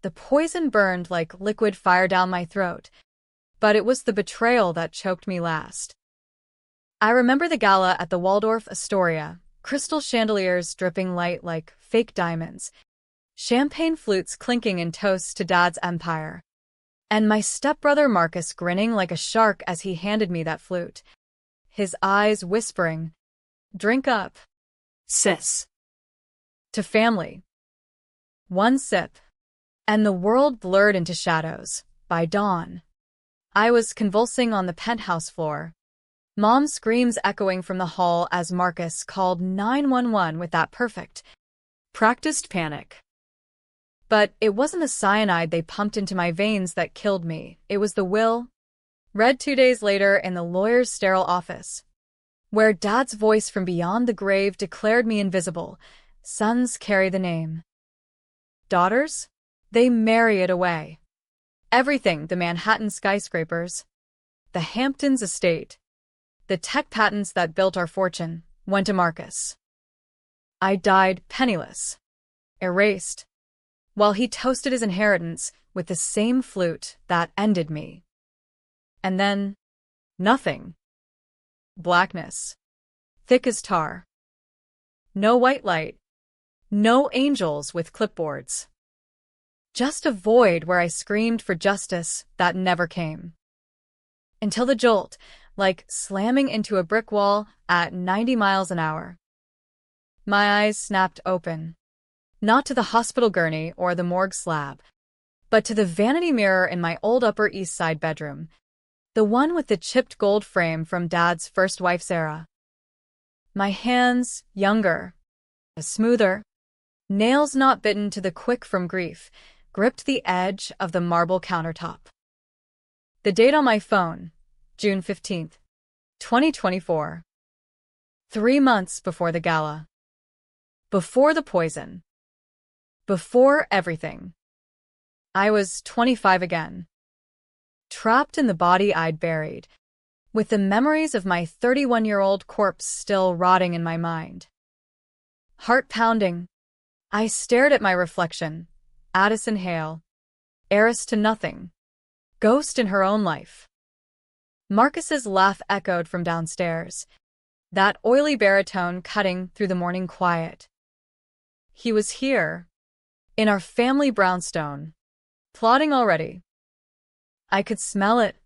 The poison burned like liquid fire down my throat, but it was the betrayal that choked me last. I remember the gala at the Waldorf Astoria, crystal chandeliers dripping light like fake diamonds, champagne flutes clinking in toasts to Dad's empire, and my stepbrother Marcus grinning like a shark as he handed me that flute, his eyes whispering, "Drink up, sis." To family. One sip, and the world blurred into shadows. By dawn, I was convulsing on the penthouse floor, Mom's screams echoing from the hall as Marcus called 911 with that perfect, practiced panic. But it wasn't the cyanide they pumped into my veins that killed me, it was the will. Read 2 days later in the lawyer's sterile office, where Dad's voice from beyond the grave declared me invisible. Sons carry the name. Daughters? They marry it away. Everything, the Manhattan skyscrapers, the Hamptons estate, the tech patents that built our fortune, went to Marcus. I died penniless, erased, while he toasted his inheritance with the same flute that ended me. And then, nothing. Blackness, thick as tar. No white light, no angels with clipboards. Just a void where I screamed for justice that never came. Until the jolt, like slamming into a brick wall at 90 miles an hour. My eyes snapped open, not to the hospital gurney or the morgue slab, but to the vanity mirror in my old Upper East Side bedroom, the one with the chipped gold frame from Dad's first wife's era. My hands, younger, smoother, nails not bitten to the quick from grief, gripped the edge of the marble countertop. The date on my phone, June 15th, 2024. 3 months before the gala. Before the poison. Before everything. I was 25 again. Trapped in the body I'd buried, with the memories of my 31-year-old corpse still rotting in my mind. Heart pounding, I stared at my reflection, Addison Hale, heiress to nothing, ghost in her own life. Marcus's laugh echoed from downstairs, that oily baritone cutting through the morning quiet. He was here, in our family brownstone, plotting already. I could smell it,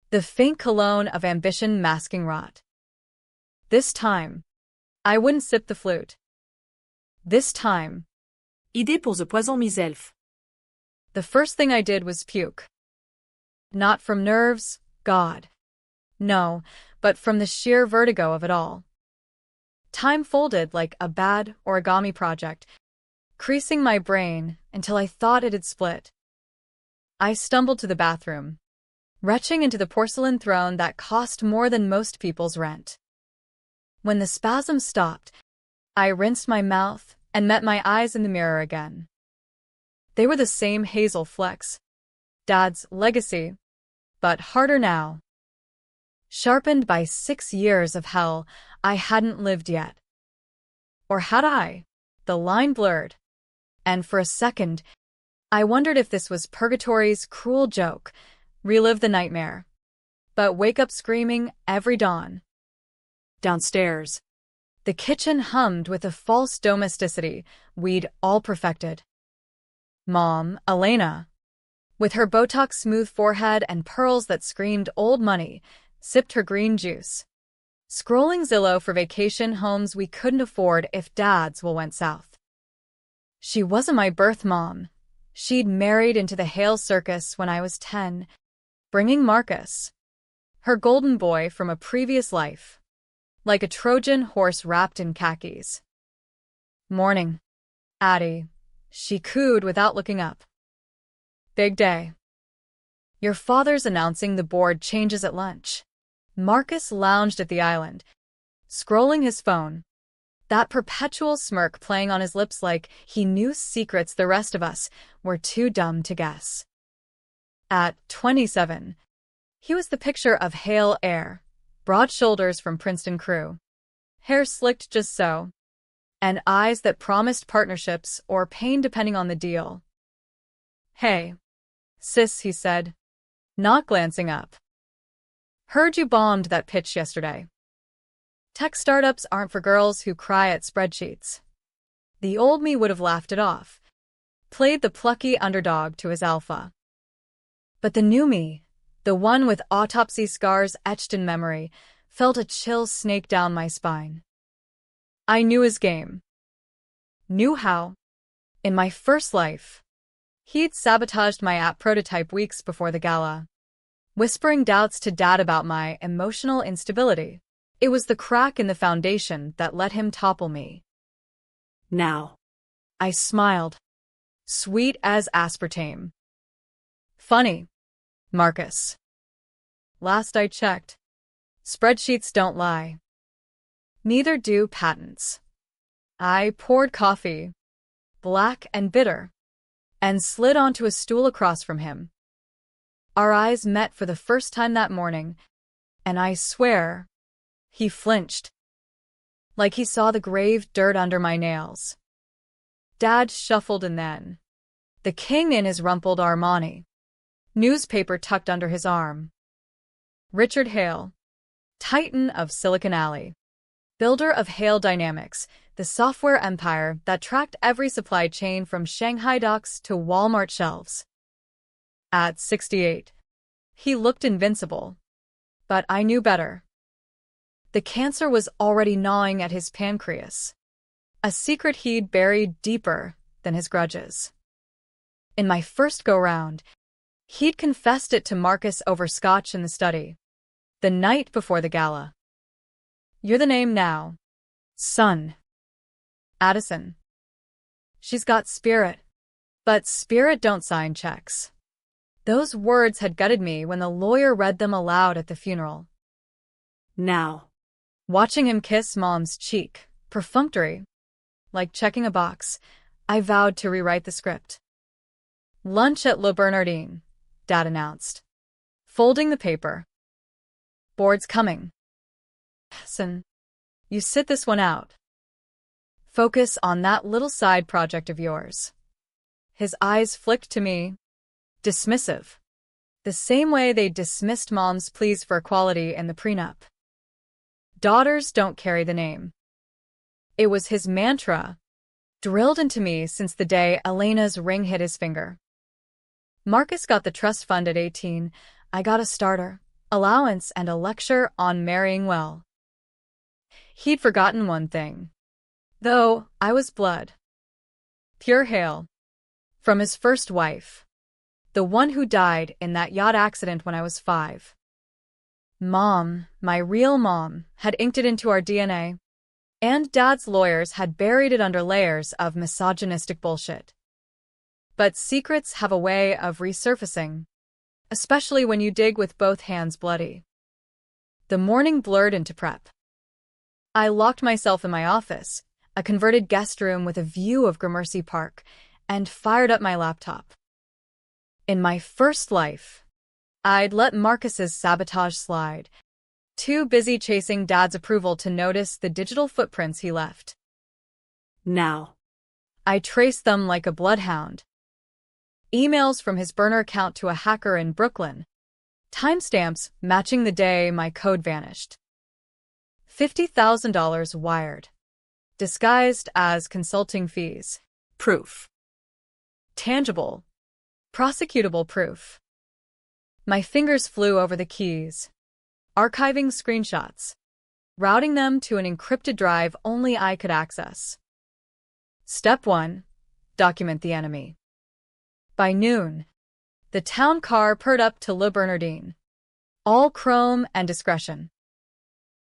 the faint cologne of ambition masking rot. This time, I wouldn't sip the flute. This time, Idée pour The Poison Mis-Elf. the first thing I did was puke. Not from nerves, God. No, but from the sheer vertigo of it all. Time folded like a bad origami project, creasing my brain until I thought it had split. I stumbled to the bathroom, retching into the porcelain throne that cost more than most people's rent. When the spasm stopped, I rinsed my mouth and met my eyes in the mirror again. They were the same hazel flecks, Dad's legacy, but harder now. Sharpened by 6 years of hell I hadn't lived yet. Or had I? The line blurred, and for a second, I wondered if this was purgatory's cruel joke, relive the nightmare, but wake up screaming every dawn. Downstairs, the kitchen hummed with a false domesticity we'd all perfected. Mom, Elena, with her Botox-smooth forehead and pearls that screamed old money, sipped her green juice, scrolling Zillow for vacation homes we couldn't afford if Dad's will went south. She wasn't my birth mom. She'd married into the Hale circus when I was 10, bringing Marcus, her golden boy from a previous life, like a Trojan horse wrapped in khakis. Morning, Addie, she cooed without looking up. Big day. Your father's announcing the board changes at lunch. Marcus lounged at the island, scrolling his phone, that perpetual smirk playing on his lips like he knew secrets the rest of us were too dumb to guess. At 27, he was the picture of Hale heir, broad shoulders from Princeton crew, hair slicked just so, and eyes that promised partnerships or pain depending on the deal. Hey, sis, he said, not glancing up. Heard you bombed that pitch yesterday. Tech startups aren't for girls who cry at spreadsheets. The old me would have laughed it off, played the plucky underdog to his alpha. But the new me, the one with autopsy scars etched in memory, felt a chill snake down my spine. I knew his game. Knew how. In my first life, he'd sabotaged my app prototype weeks before the gala, whispering doubts to Dad about my emotional instability. It was the crack in the foundation that let him topple me. Now. I smiled, sweet as aspartame. Funny, Marcus. Last I checked, spreadsheets don't lie. Neither do patents. I poured coffee, black and bitter, and slid onto a stool across from him. Our eyes met for the first time that morning, and I swear, he flinched, like he saw the grave dirt under my nails. Dad shuffled in then, the king in his rumpled Armani, newspaper tucked under his arm. Richard Hale, titan of Silicon Alley, builder of Hale Dynamics, the software empire that tracked every supply chain from Shanghai docks to Walmart shelves. At 68, he looked invincible, but I knew better. The cancer was already gnawing at his pancreas, a secret he'd buried deeper than his grudges. In my first go-round, he'd confessed it to Marcus over scotch in the study, the night before the gala. You're the name now, son. Addison. She's got spirit, but spirit don't sign checks. Those words had gutted me when the lawyer read them aloud at the funeral. Now. Watching him kiss Mom's cheek, perfunctory, like checking a box, I vowed to rewrite the script. Lunch at Le Bernardin, Dad announced, folding the paper. Board's coming. Son, you sit this one out. Focus on that little side project of yours. His eyes flicked to me, dismissive, the same way they dismissed Mom's pleas for equality in the prenup. Daughters don't carry the name. It was his mantra, drilled into me since the day Elena's ring hit his finger. Marcus got the trust fund at 18, I got a starter, allowance, and a lecture on marrying well. He'd forgotten one thing, though I was blood. Pure Hale. From his first wife, the one who died in that yacht accident when I was 5. Mom, my real mom, had inked it into our DNA, and Dad's lawyers had buried it under layers of misogynistic bullshit. But secrets have a way of resurfacing, especially when you dig with both hands bloody. The morning blurred into prep. I locked myself in my office, a converted guest room with a view of Gramercy Park, and fired up my laptop. In my first life, I'd let Marcus's sabotage slide, too busy chasing Dad's approval to notice the digital footprints he left. Now. I traced them like a bloodhound. Emails from his burner account to a hacker in Brooklyn. Timestamps matching the day my code vanished. $50,000 wired, disguised as consulting fees. Proof. Tangible, prosecutable proof. My fingers flew over the keys, archiving screenshots, routing them to an encrypted drive only I could access. Step 1. Document the enemy. By noon, the town car purred up to Le Bernardin, all chrome and discretion.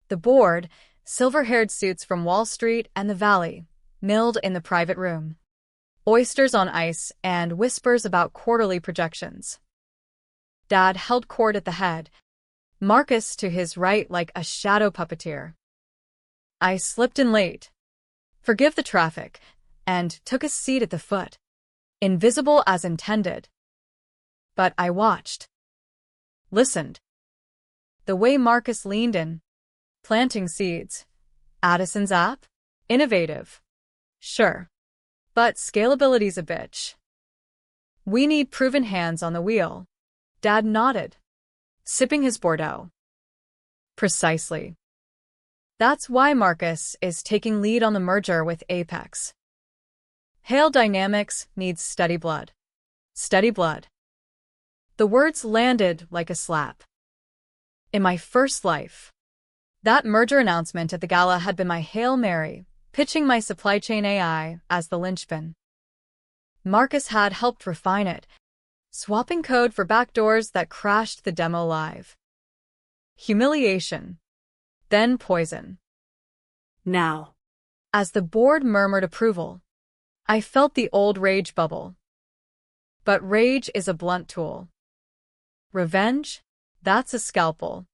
The board, silver-haired suits from Wall Street and the Valley, milled in the private room. Oysters on ice and whispers about quarterly projections. Dad held court at the head, Marcus to his right like a shadow puppeteer. I slipped in late, forgive the traffic, and took a seat at the foot, invisible as intended. But I watched. Listened. The way Marcus leaned in, planting seeds. Addison's app? Innovative. Sure. But scalability's a bitch. We need proven hands on the wheel. Dad nodded, sipping his Bordeaux. Precisely. That's why Marcus is taking lead on the merger with Apex. Hale Dynamics needs steady blood. Steady blood. The words landed like a slap. In my first life, that merger announcement at the gala had been my Hail Mary, pitching my supply chain AI as the linchpin. Marcus had helped refine it, swapping code for backdoors that crashed the demo live. Humiliation. Then poison. Now. As the board murmured approval, I felt the old rage bubble. But rage is a blunt tool. Revenge? That's a scalpel.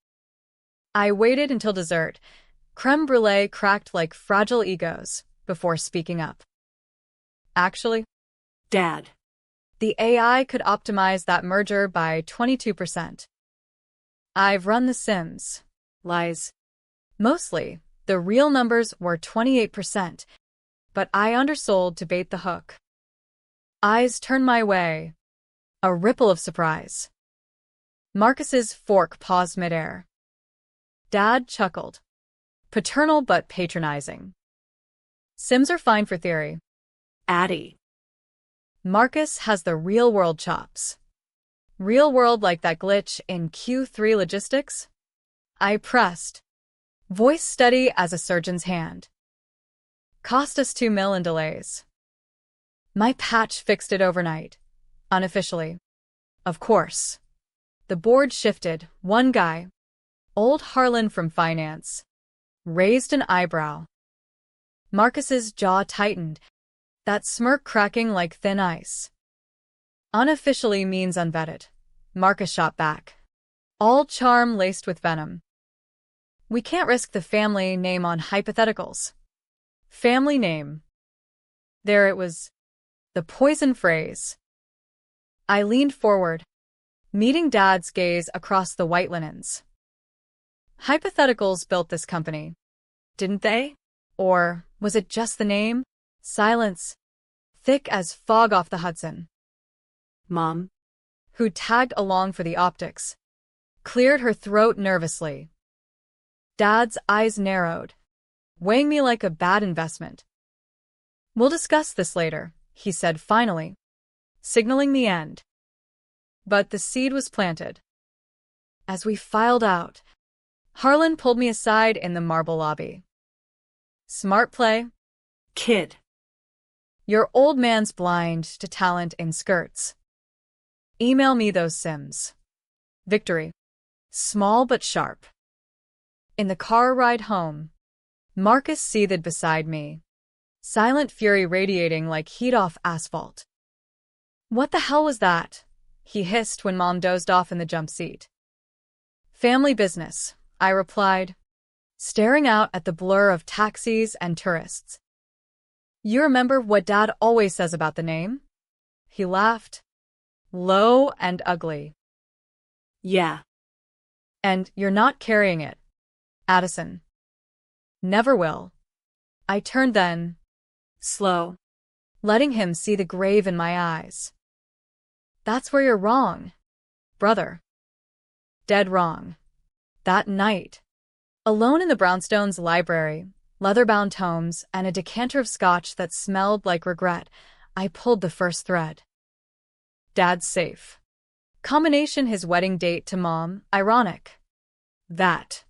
I waited until dessert, creme brulee cracked like fragile egos, before speaking up. Actually, Dad. the AI could optimize that merger by 22%. I've run the Sims. Lies. Mostly, the real numbers were 28%, but I undersold to bait the hook. Eyes turned my way. A ripple of surprise. Marcus's fork paused midair. Dad chuckled. Paternal but patronizing. Sims are fine for theory. Addie. Marcus has the real-world chops. Real world like that glitch in Q3 logistics? I pressed. Voice steady as a surgeon's hand. Cost us $2 million in delays. My patch fixed it overnight. Unofficially. Of course. The board shifted. One guy, old Harlan from finance, raised an eyebrow. Marcus's jaw tightened, that smirk cracking like thin ice. Unofficially means unvetted. Marcus shot back. All charm laced with venom. We can't risk the family name on hypotheticals. Family name. There it was. The poison phrase. I leaned forward, meeting Dad's gaze across the white linens. Hypotheticals built this company, didn't they? Or was it just the name? Silence, thick as fog off the Hudson. Mom. Who tagged along for the optics, cleared her throat nervously. Dad's eyes narrowed, weighing me like a bad investment. We'll discuss this later, he said finally, signaling the end. But the seed was planted. As we filed out, Harlan pulled me aside in the marble lobby. Smart play. Kid. Your old man's blind to talent in skirts. Email me those Sims. Victory. Small but sharp. In the car ride home, Marcus seethed beside me, silent fury radiating like heat off asphalt. What the hell was that? He hissed when Mom dozed off in the jump seat. Family business, I replied, staring out at the blur of taxis and tourists. You remember what Dad always says about the name? He laughed. Low and ugly. Yeah. And you're not carrying it, Addison. Never will. I turned then, slow, letting him see the grave in my eyes. That's where you're wrong, brother. Dead wrong. That night, alone in the Brownstones' library, leather-bound tomes, and a decanter of scotch that smelled like regret, I pulled the first thread. Dad's safe. Combination his wedding date to Mom, ironic. That.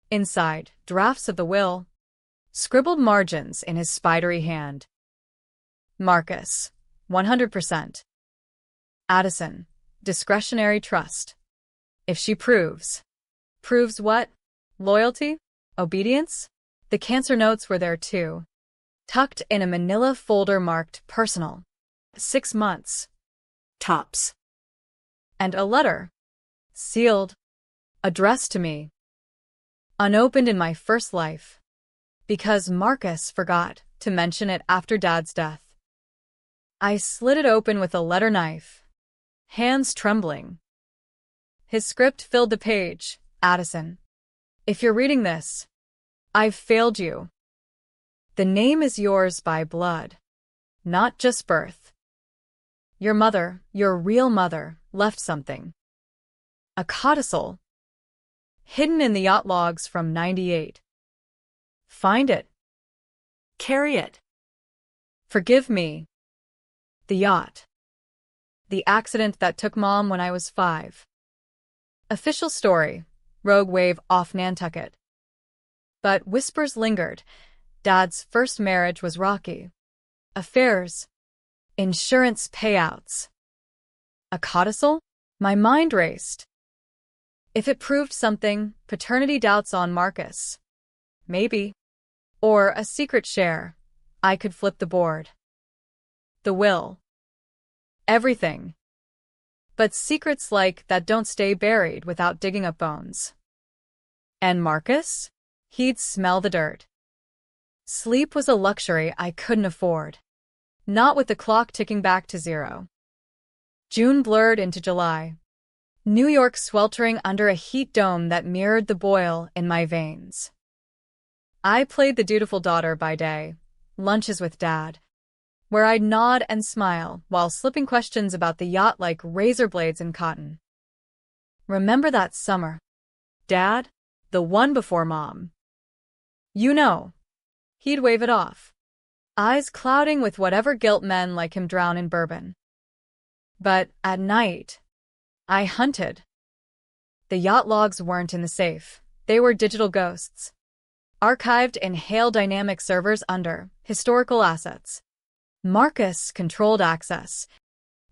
Inside, drafts of the will, scribbled margins in his spidery hand. Marcus, 100%. Addison, discretionary trust. If she proves. Proves what? Loyalty? Obedience? The cancer notes were there too, tucked in a manila folder marked personal. 6 months. Tops. And a letter. Sealed. Addressed to me. Unopened in my first life. Because Marcus forgot to mention it after Dad's death. I slid it open with a letter knife, hands trembling. His script filled the page. Addison, if you're reading this, I've failed you. The name is yours by blood, not just birth. Your mother, your real mother, left something. A codicil. Hidden in the yacht logs from '98. Find it. Carry it. Forgive me. The yacht. The accident that took Mom when I was 5. Official story. Rogue wave off Nantucket. But whispers lingered. Dad's first marriage was rocky. Affairs. Insurance payouts. A codicil? My mind raced. If it proved something, paternity doubts on Marcus. Maybe. Or a secret share. I could flip the board. The will. Everything. But secrets like that don't stay buried without digging up bones. And Marcus? He'd smell the dirt. Sleep was a luxury I couldn't afford. Not with the clock ticking back to 0. June blurred into July. New York sweltering under a heat dome that mirrored the boil in my veins. I played the dutiful daughter by day, lunches with Dad, where I'd nod and smile while slipping questions about the yacht like razor blades in cotton. Remember that summer? Dad? The one before Mom. You know. He'd wave it off, eyes clouding with whatever guilt men like him drown in bourbon. But at night, I hunted. The yacht logs weren't in the safe. They were digital ghosts, archived in Hale Dynamic servers under historical assets. Marcus controlled access.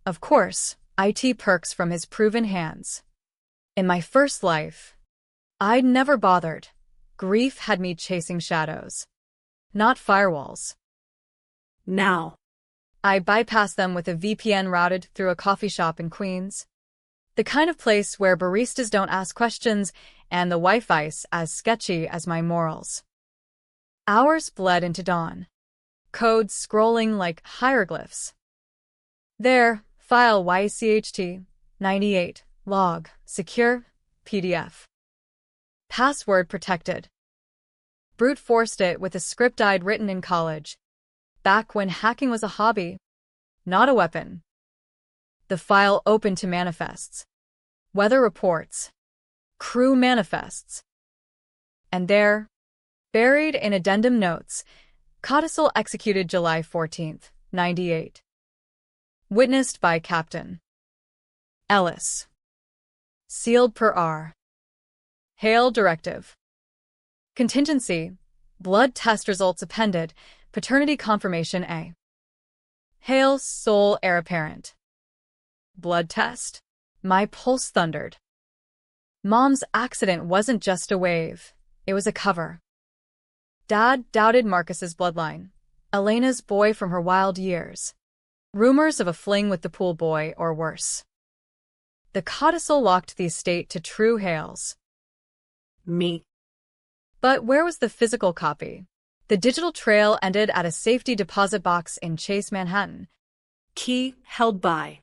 Of course, IT perks from his proven hands. In my first life, I'd never bothered. Grief had me chasing shadows, not firewalls. Now. I bypassed them with a VPN routed through a coffee shop in Queens. The kind of place where baristas don't ask questions and the Wi-Fi's as sketchy as my morals. Hours bled into dawn. Codes scrolling like hieroglyphs. There, file YCHT, 98, log, secure, PDF. Password protected. Brute forced it with a script I'd written in college, back when hacking was a hobby, not a weapon. The file opened to manifests, weather reports, crew manifests. And there, buried in addendum notes, codicil executed July 14th, '98. Witnessed by Captain Ellis. Sealed per R. Hale directive. Contingency. Blood test results appended. Paternity confirmation A. Hale's sole heir apparent. Blood test. My pulse thundered. Mom's accident wasn't just a wave. It was a cover. Dad doubted Marcus's bloodline. Elena's boy from her wild years. Rumors of a fling with the pool boy or worse. The codicil locked the estate to true Hales. Me. But where was the physical copy? The digital trail ended at a safety deposit box in Chase, Manhattan. Key held by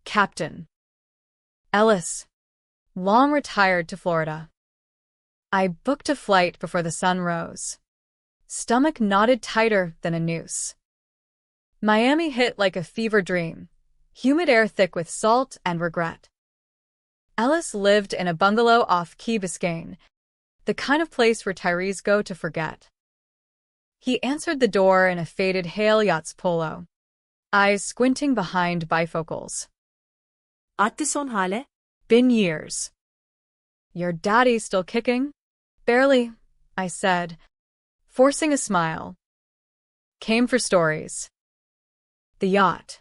Captain Ellis, long retired to Florida. I booked a flight before the sun rose. Stomach knotted tighter than a noose. Miami hit like a fever dream, humid air thick with salt and regret. Ellis lived in a bungalow off Key Biscayne, the kind of place retirees go to forget. He answered the door in a faded Hale Yachts polo, eyes squinting behind bifocals. Ate son hale? Been years. Your daddy still kicking? Barely, I said, forcing a smile. Came for stories. The yacht.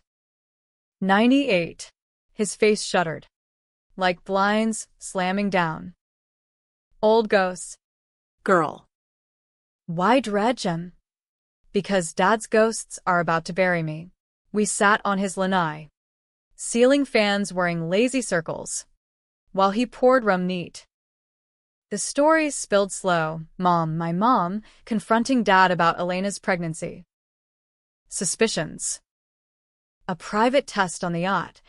98. His face shuddered, like blinds slamming down. Old ghosts. Girl. Why dredge 'em? Because Dad's ghosts are about to bury me. We sat on his lanai, ceiling fans whirring lazy circles, while he poured rum neat. The stories spilled slow, my mom, confronting Dad about Elena's pregnancy. Suspicions. A private test on the yacht,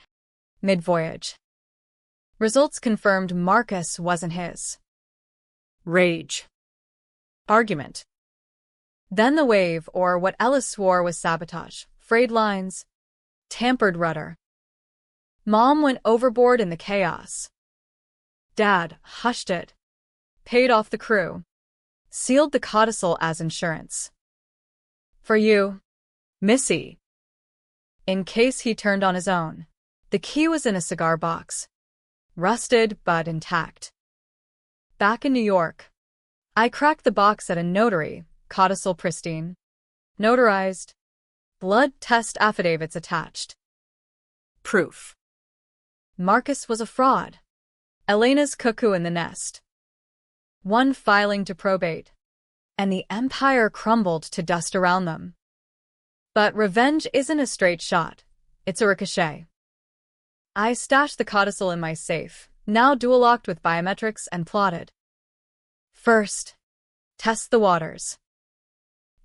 mid-voyage. Results confirmed Marcus wasn't his. Rage. Argument. Then the wave, or what Ellis swore was sabotage, frayed lines. tampered rudder. Mom went overboard in the chaos. Dad hushed it, paid off the crew, sealed the codicil as insurance. For you, Missy. In case he turned on his own. The key was in a cigar box, rusted but intact. Back in New York, I cracked the box at a notary, codicil pristine, notarized, blood test affidavits attached. Proof. Marcus was a fraud. Elena's cuckoo in the nest. One filing to probate, and the empire crumbled to dust around them. But revenge isn't a straight shot, it's a ricochet. I stashed the codicil in my safe, now dual-locked with biometrics, and plotted. First, test the waters.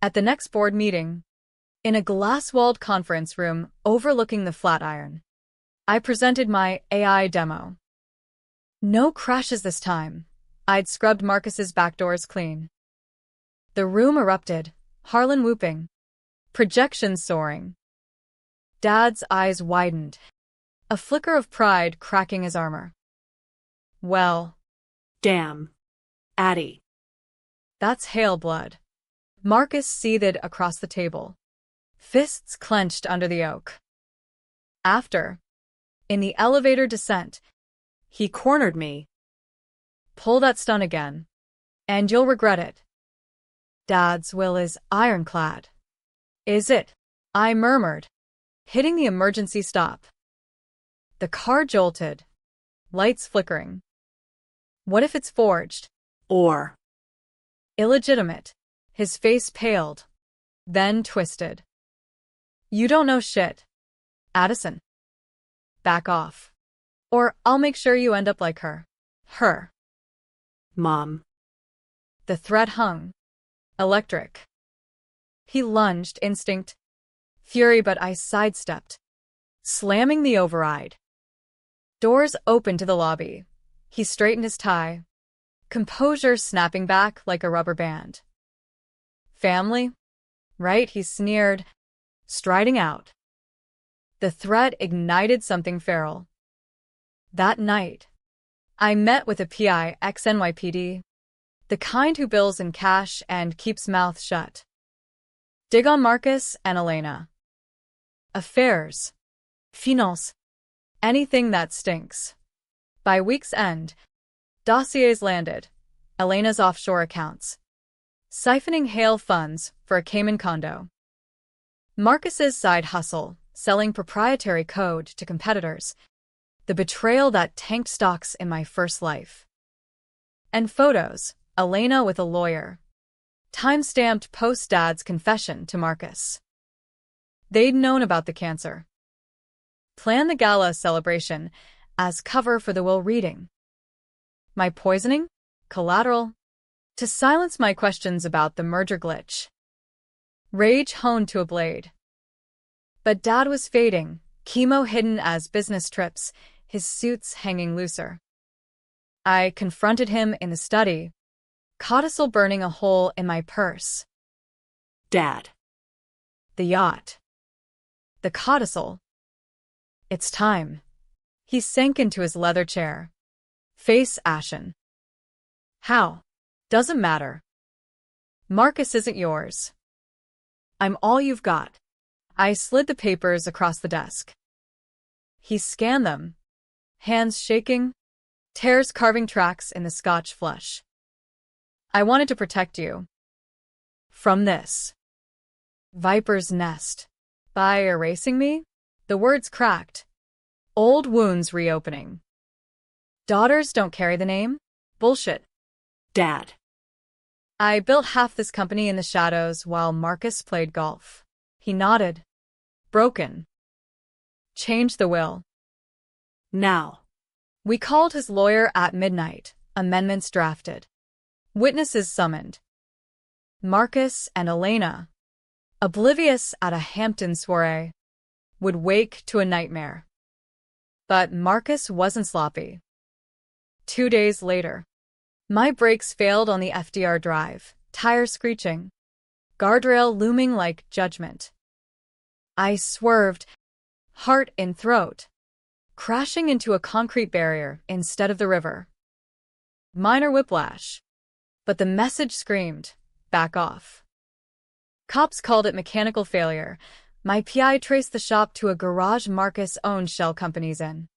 At the next board meeting, in a glass-walled conference room overlooking the Flatiron, I presented my AI demo. No crashes this time. I'd scrubbed Marcus's backdoors clean. The room erupted, Harlan whooping, projections soaring. Dad's eyes widened, a flicker of pride cracking his armor. Well, Damn. Addie. that's hail blood. Marcus seethed across the table, fists clenched under the oak. After, in the elevator descent, He cornered me. pull that stunt again, and you'll regret it. Dad's will is ironclad. Is it? I murmured, hitting the emergency stop. The car jolted, lights flickering. What if it's forged? Or. Illegitimate. His face paled, then twisted. You don't know shit, Addison. Back off. Or I'll make sure you end up like her. Her. Mom. The threat hung. Electric. He lunged, instinct, fury, but I sidestepped, slamming the override. Doors opened to the lobby. He straightened his tie, composure snapping back like a rubber band. Family? Right, he sneered, striding out. The threat ignited something feral. That night, I met with a PI ex-NYPD, the kind who bills in cash and keeps mouth shut. Dig on Marcus and Elena. Affairs. Finance. Anything that stinks. By week's end, dossiers landed, Elena's offshore accounts, siphoning Hale funds for a Cayman condo. Marcus's side hustle, selling proprietary code to competitors, the betrayal that tanked stocks in my first life. And photos, Elena with a lawyer, time-stamped post-Dad's confession to Marcus. They'd known about the cancer. Planned the gala celebration as cover for the will reading. My poisoning? Collateral? To silence my questions about the merger glitch. Rage honed to a blade. But Dad was fading, chemo hidden as business trips, his suits hanging looser. I confronted him in the study, codicil burning a hole in my purse. Dad. The yacht. The codicil. It's time. He sank into his leather chair, face ashen. How? Doesn't matter. Marcus isn't yours. I'm all you've got. I slid the papers across the desk. He scanned them, hands shaking, tears carving tracks in the Scotch flush. I wanted to protect you. From this. Viper's nest. By erasing me? The words cracked. Old wounds reopening. Daughters don't carry the name? Bullshit. Dad. I built half this company in the shadows while Marcus played golf. He nodded. Broken. Change the will. Now. We called his lawyer at midnight, amendments drafted. Witnesses summoned. Marcus and Elena, oblivious at a Hampton soiree, would wake to a nightmare. But Marcus wasn't sloppy. 2 days later, my brakes failed on the FDR drive, tire screeching, guardrail looming like judgment. I swerved, heart in throat, crashing into a concrete barrier instead of the river. Minor whiplash. But the message screamed, back off. Cops called it mechanical failure. My PI traced the shop to a garage Marcus owned shell companies in.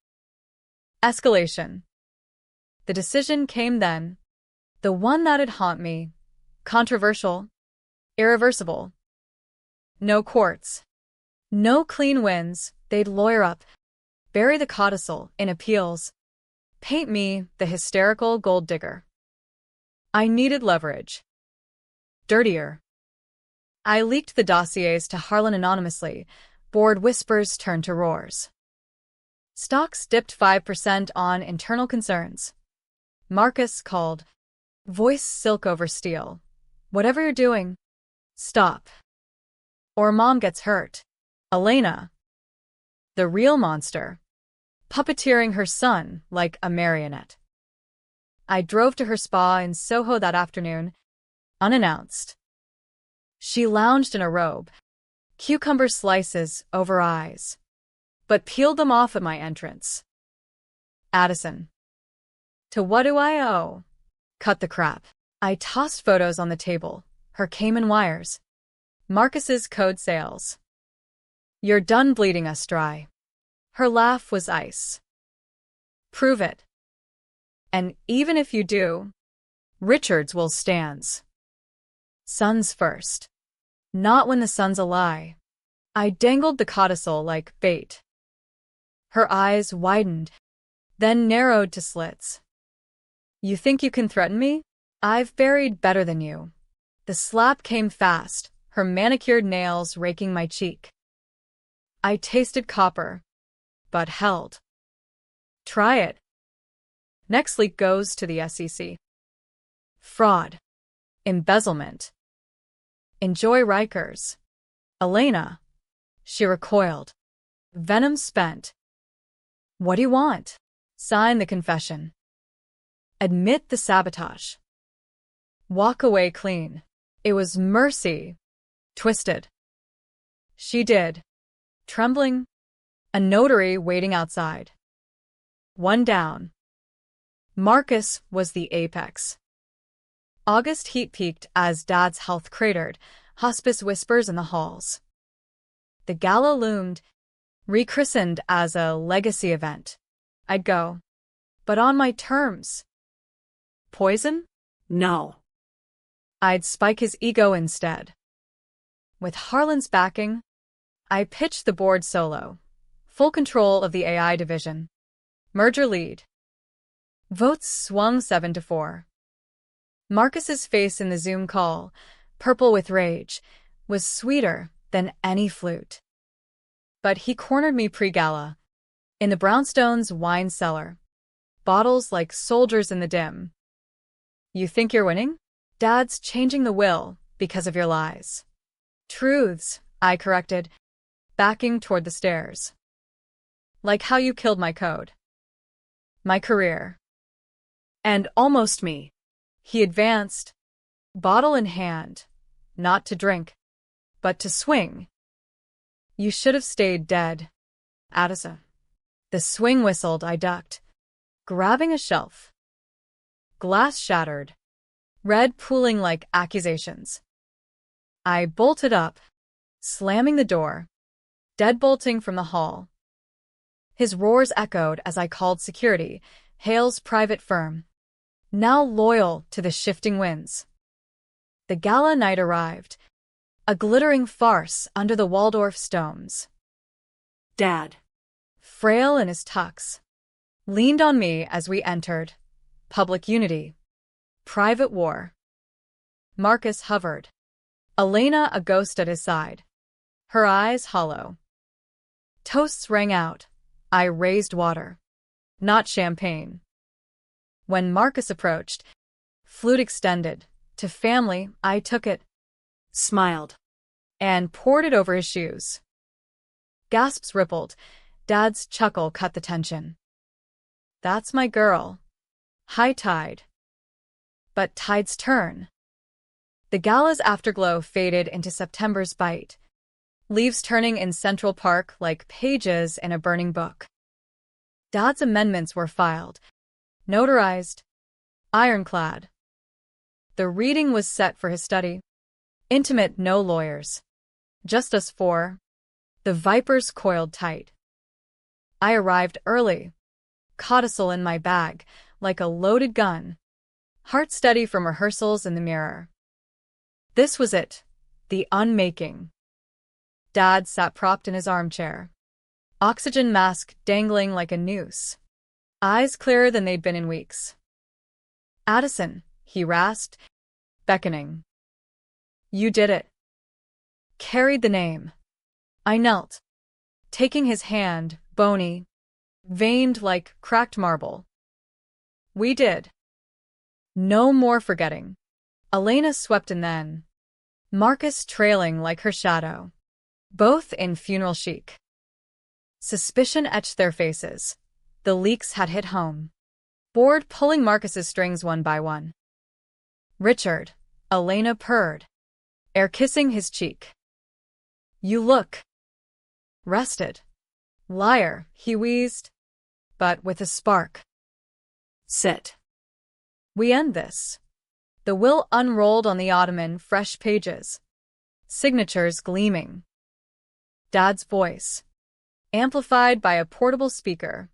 Escalation. The decision came then. The one that'd haunt me. Controversial. Irreversible. No courts. No clean wins. They'd lawyer up. Bury the codicil in appeals. Paint me the hysterical gold digger. I needed leverage. Dirtier. I leaked the dossiers to Harlan anonymously. Board whispers turned to roars. Stocks dipped 5% on internal concerns. Marcus called. Voice silk over steel. Whatever you're doing, stop. Or Mom gets hurt. Elena. The real monster. Puppeteering her son like a marionette. I drove to her spa in Soho that afternoon, unannounced. She lounged in a robe, cucumber slices over eyes, but peeled them off at my entrance. Addison. To what do I owe? Cut the crap. I tossed photos on the table, her Cayman wires. Marcus's code sales. You're done bleeding us dry. Her laugh was ice. Prove it. And even if you do, Richards will stands. Sons first. Not when the son's a lie. I dangled the codicil like bait. Her eyes widened, then narrowed to slits. You think you can threaten me? I've buried better than you. The slap came fast, her manicured nails raking my cheek. I tasted copper, but held. Try it. Next leak goes to the SEC. Fraud. Embezzlement. Enjoy Rikers. Elena. She recoiled. Venom spent. What do you want? Sign the confession. Admit the sabotage. Walk away clean. It was mercy. Twisted. She did. Trembling. A notary waiting outside. One down. Marcus was the apex. August heat peaked as Dad's health cratered, hospice whispers in the halls. The gala loomed, rechristened as a legacy event. I'd go, but on my terms. Poison? No. I'd spike his ego instead. With Harlan's backing, I pitched the board solo, full control of the AI division. Merger lead. Votes swung 7-4. Marcus's face in the Zoom call, purple with rage, was sweeter than any flute. But he cornered me pre-gala, in the Brownstone's wine cellar, bottles like soldiers in the dim. You think you're winning? Dad's changing the will because of your lies. Truths, I corrected, backing toward the stairs. Like how you killed my code. My career. And almost me. He advanced, bottle in hand, not to drink, but to swing. You should have stayed dead, Addison. The swing whistled, I ducked, grabbing a shelf. Glass shattered, red pooling like accusations. I bolted up, slamming the door, deadbolting from the hall. His roars echoed as I called security, Hale's private firm, now loyal to the shifting winds. The gala night arrived, a glittering farce under the Waldorf stones. Dad. Frail in his tux, leaned on me as we entered. Public unity. Private war. Marcus hovered. Elena a ghost at his side. Her eyes hollow. Toasts rang out. I raised water. Not champagne. When Marcus approached, flute extended. To family, I took it, Smiled. and poured it over his shoes. Gasps rippled. Dad's chuckle cut the tension. That's my girl. High tide. But tides turn. The gala's afterglow faded into September's bite. leaves turning in Central Park like pages in a burning book. Dad's amendments were filed, notarized, ironclad. The reading was set for his study. Intimate, no lawyers. Just us four. The vipers coiled tight. I arrived early, codicil in my bag, like a loaded gun. Heart steady from rehearsals in the mirror. This was it, the unmaking. Dad sat propped in his armchair, oxygen mask dangling like a noose, eyes clearer than they'd been in weeks. Addison, he rasped, beckoning. You did it. Carried the name. I knelt, taking his hand, bony, veined like cracked marble. We did. No more forgetting. Elena swept in then, Marcus trailing like her shadow, both in funeral chic. Suspicion etched their faces. The leaks had hit home. Bored pulling Marcus's strings one by one. Richard, Elena purred, air kissing his cheek. You look rested. Liar, he wheezed, but with a spark. Sit. We end this. The will unrolled on the ottoman, fresh pages. Signatures gleaming. Dad's voice, amplified by a portable speaker.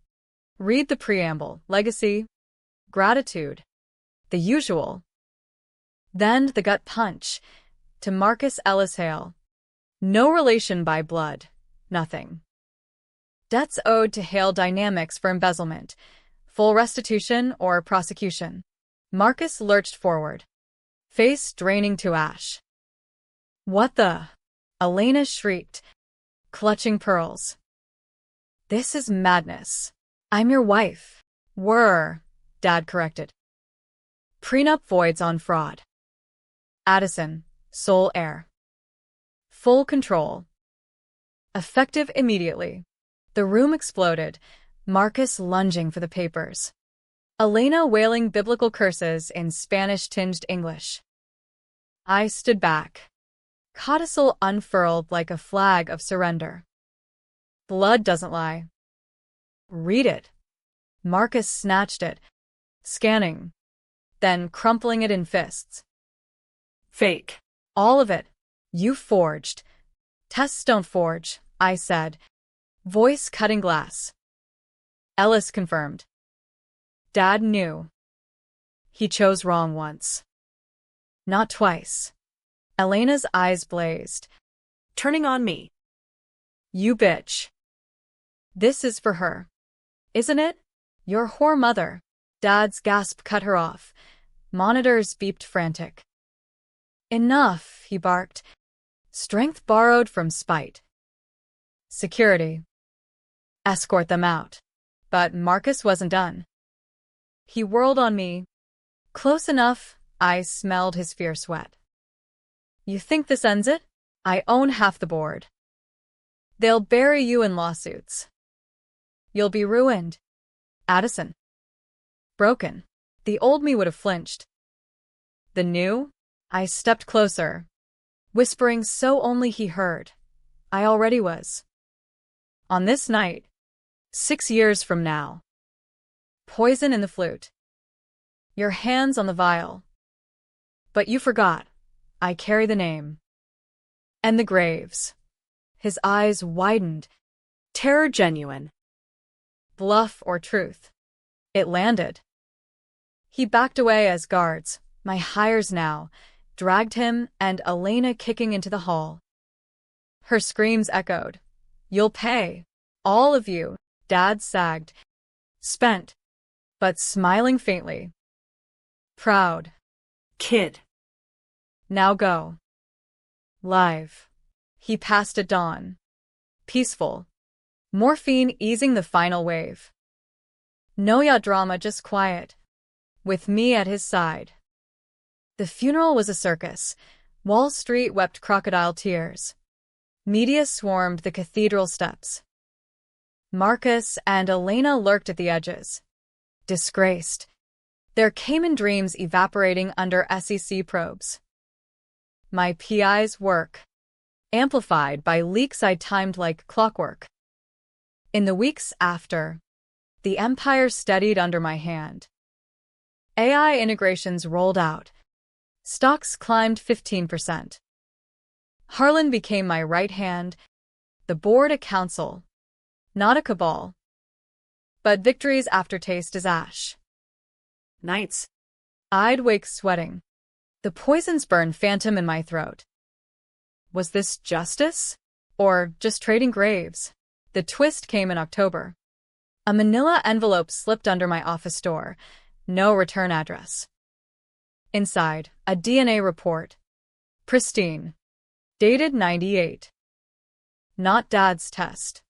Read the preamble, legacy, gratitude, the usual. Then the gut punch, to Marcus Ellis Hale. No relation by blood, nothing. Debts owed to Hale Dynamics for embezzlement, full restitution or prosecution. Marcus lurched forward, face draining to ash. What the? Elena shrieked, clutching pearls. This is madness. I'm your wife. Were, Dad corrected. Prenup voids on fraud. Addison, sole heir. Full control. Effective immediately. The room exploded, Marcus lunging for the papers. Elena wailing biblical curses in Spanish-tinged English. I stood back. Codicil unfurled like a flag of surrender. Blood doesn't lie. Read it. Marcus snatched it, scanning, then crumpling it in fists. Fake. All of it. You forged. Tests don't forge, I said, voice cutting glass. Ellis confirmed. Dad knew. He chose wrong once. Not twice. Elena's eyes blazed. Turning on me. You bitch. This is for her. Isn't it? Your whore mother. Dad's gasp cut her off. Monitors beeped frantic. Enough, he barked. Strength borrowed from spite. Security. Escort them out. But Marcus wasn't done. He whirled on me. Close enough, I smelled his fierce sweat. You think this ends it? I own half the board. They'll bury you in lawsuits. You'll be ruined. Addison. Broken. The old me would have flinched. The new? I stepped closer, whispering so only he heard. I already was. On this night, 6 years from now. Poison in the flute. Your hands on the vial. But you forgot. I carry the name. And the graves. His eyes widened. Terror genuine. Bluff or truth. It landed. He backed away as guards, my hires now, dragged him and Elena kicking into the hall. Her screams echoed. You'll pay. All of you. Dad sagged. Spent. But smiling faintly. Proud. Kid. Now go. Live. He passed at dawn. Peaceful. Morphine easing the final wave. No yacht drama, just quiet. With me at his side. The funeral was a circus. Wall Street wept crocodile tears. Media swarmed the cathedral steps. Marcus and Elena lurked at the edges. Disgraced. Their Cayman dreams evaporating under SEC probes. My PI's work. amplified by leaks I timed like clockwork. In the weeks after, the empire steadied under my hand. AI integrations rolled out. Stocks climbed 15%. Harlan became my right hand, the board a council, not a cabal. But victory's aftertaste is ash. Nights. I'd wake sweating. The poisons burn phantom in my throat. Was this justice? Or just trading graves? The twist came in October. A manila envelope slipped under my office door. No return address. Inside, a DNA report. Pristine. Dated 98. Not Dad's test.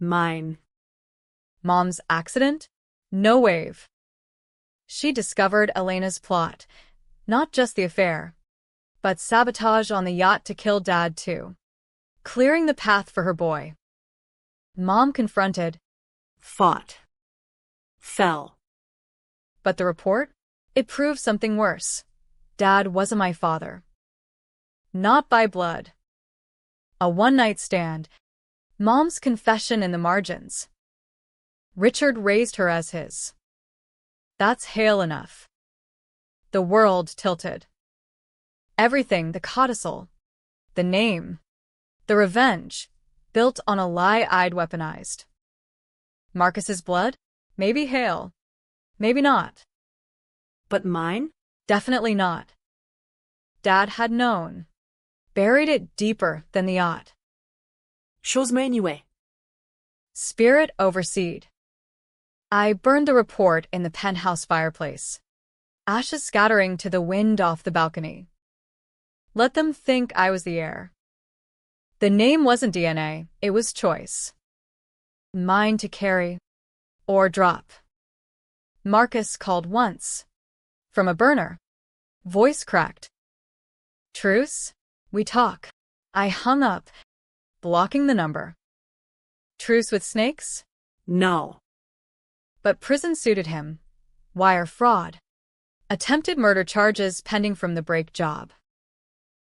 Mine. Mom's accident? No wave. She discovered Elena's plot. Not just the affair, but sabotage on the yacht to kill Dad too. Clearing the path for her boy. Mom confronted. Fought. Fell. But the report? It proved something worse. Dad wasn't my father. Not by blood. A one-night stand. Mom's confession in the margins. Richard raised her as his. That's hale enough. The world tilted. Everything, the codicil, the name, the revenge, built on a lie I'd weaponized. Marcus's blood? Maybe hale. Maybe not. But mine? Definitely not. Dad had known. Buried it deeper than the yacht. Chose me anyway. Spirit overseed. I burned the report in the penthouse fireplace. Ashes scattering to the wind off the balcony. Let them think I was the heir. The name wasn't DNA, it was choice. Mine to carry. Or drop. Marcus called once. From a burner. Voice cracked. Truce? We talk. I hung up, blocking the number. Truce with snakes? No. But prison suited him. Wire fraud. Attempted murder charges pending from the break job.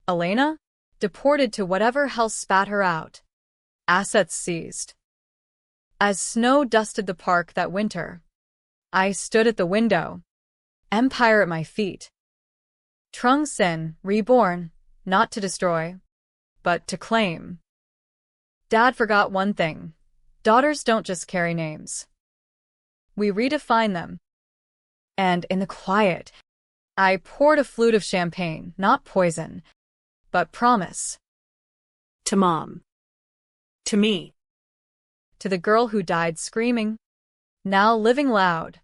Elena? Deported to whatever hell spat her out. Assets seized. As snow dusted the park that winter, I stood at the window. Empire at my feet. Trung Sin, reborn, not to destroy, but to claim. Dad forgot one thing. Daughters don't just carry names. We redefine them. And in the quiet, I poured a flute of champagne, not poison, but promise. To Mom. To me. To the girl who died screaming, now living loud.